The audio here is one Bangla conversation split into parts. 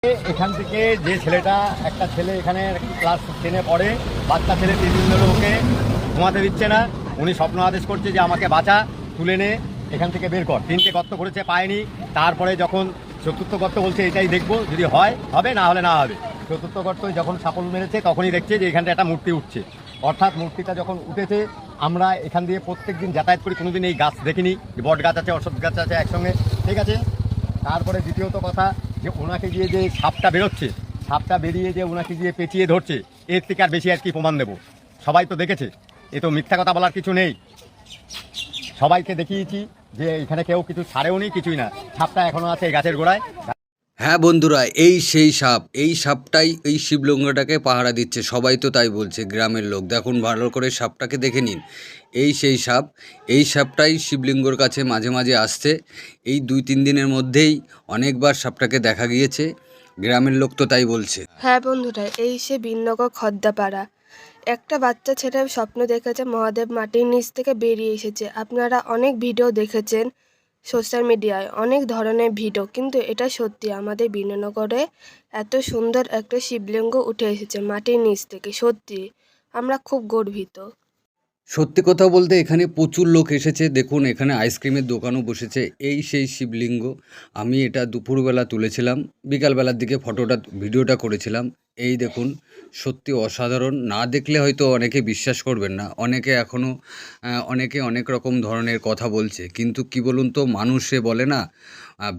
এখান থেকে যে ছেলেটা, একটা ছেলে এখানে ক্লাস 10-এ পড়ে, বাচ্চা ছেলে, 3 দিন ধরে ওকে ঘুমাতে দিচ্ছে না। উনি স্বপ্ন আদেশ করছে যে আমাকে বাঁচা, তুলে নে, এখান থেকে বের কর। 3টে গর্ত করেছে, পায়নি। তারপরে যখন চতুর্থ গর্ত বলছে এটাই দেখবো, যদি হয় হবে, না হলে না হবে। চতুর্থ গর্ত যখন সাপল মেরেছে তখনই দেখছে যে এখানটা একটা মূর্তি উঠছে। অর্থাৎ মূর্তিটা যখন উঠেছে, আমরা এখান দিয়ে প্রত্যেক দিন যাতায়াত করি, কোনোদিন এই গাছ দেখিনি। বট গাছ আছে, অশ্বত্থ গাছ আছে একসঙ্গে, ঠিক আছে। তারপরে দ্বিতীয়ত কথা, যে ওনাকে গিয়ে যে সাপটা বেরোচ্ছে, সাপটা বেরিয়ে যে ওনাকে গিয়ে পেঁচিয়ে ধরছে, এর থেকে আর বেশি আর কি প্রমাণ দেবো? সবাই তো দেখেছে, এ তো মিথ্যা কথা বলার কিছু নেই। সবাইকে দেখিয়েছি যে এখানে কেউ কিছু ছাড়েও নি, কিছুই না। সাপটা এখনো আছে এই গাছের গোড়ায়। হ্যাঁ বন্ধুরা, এই সেই সাপ, এই সাপটাই এই শিবলিঙ্গটাকে পাহারা দিচ্ছে। সবাই তো তাই বলছে, গ্রামের লোক। দেখুন, ভালো করে সাপটাকে দেখে নিন। এই সেই সাপ, এই সাপটাই শিবলিঙ্গর কাছে মাঝে মাঝে আসছে। এই 2-3 দিনের মধ্যেই অনেকবার সাপটাকে দেখা গিয়েছে। গ্রামের লোক তো তাই বলছে। হ্যাঁ বন্ধুরা, এই সে বিনগর খদ্দাপাড়া। একটা বাচ্চা ছেলে স্বপ্ন দেখেছে মহাদেব মাটির নিচ থেকে বেরিয়ে এসেছে। আপনারা অনেক ভিডিও দেখেছেন সোশ্যাল মিডিয়ায়, অনেক ধরনের ভিডিও, কিন্তু এটা সত্যি, আমাদের বিনগরে এত সুন্দর একটা শিবলিঙ্গ উঠে এসেছে মাটির নিচ থেকে। সত্যি আমরা খুব গর্বিত। সত্যি কথা বলতে এখানে প্রচুর লোক এসেছে। দেখুন, এখানে আইসক্রিমের দোকানও বসেছে। এই সেই শিবলিঙ্গ। আমি এটা দুপুরবেলা তুলেছিলাম, বিকালবেলার দিকে ভিডিওটা করেছিলাম। এই দেখুন, সত্যি অসাধারণ। না দেখলে হয়তো অনেকে বিশ্বাস করবেন না। অনেকে অনেক রকম ধরনের কথা বলছে, কিন্তু কি বলুন তো, মানুষে বলে না,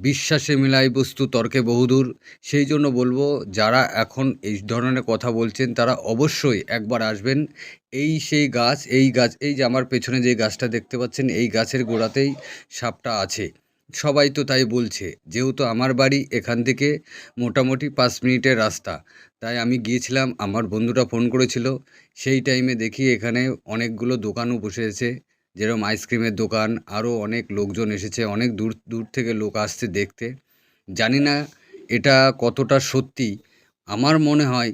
বিশ্বাসে মিলাই বস্তু তর্কে বহুদূর। সেই জন্য বলবো, যারা এখন এই ধরনের কথা বলছেন তারা অবশ্যই একবার আসবেন। এই সেই গাছ, এই যে আমার পেছনে যে গাছটা দেখতে পাচ্ছেন, এই গাছের গোড়াতেই সাপটা আছে। সবাই তো তাই বলছে। যেহেতু আমার বাড়ি এখান থেকে মোটামুটি 5 মিনিটের রাস্তা, তাই আমি গিয়েছিলাম। আমার বন্ধুরা ফোন করেছিল, সেই টাইমে দেখি এখানে অনেকগুলো দোকানও বসেছে, যেরকম আইসক্রিমের দোকান। আরও অনেক লোকজন এসেছে, অনেক দূর দূর থেকে লোক আসছে দেখতে। জানি না এটা কতটা সত্যি। আমার মনে হয়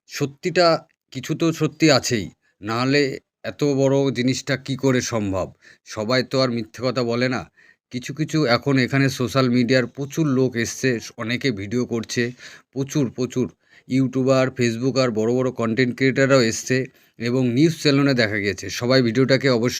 সত্যিটা, কিছু তো সত্যি আছেই, নাহলে এত বড় জিনিসটা কি করে সম্ভব? সবাই তো আর মিথ্যে কথা বলে না। কিছু কিছু এখন এখানে সোশ্যাল মিডিয়ার প্রচুর লোক এসছে, অনেকে ভিডিও করছে, প্রচুর প্রচুর ইউটিউবার, ফেসবুক আর বড় বড় কন্টেন্ট ক্রিয়েটাররাও এসছে, এবং নিউজ চ্যানেলে দেখা গেছে। সবাই ভিডিওটাকে অবশ্যই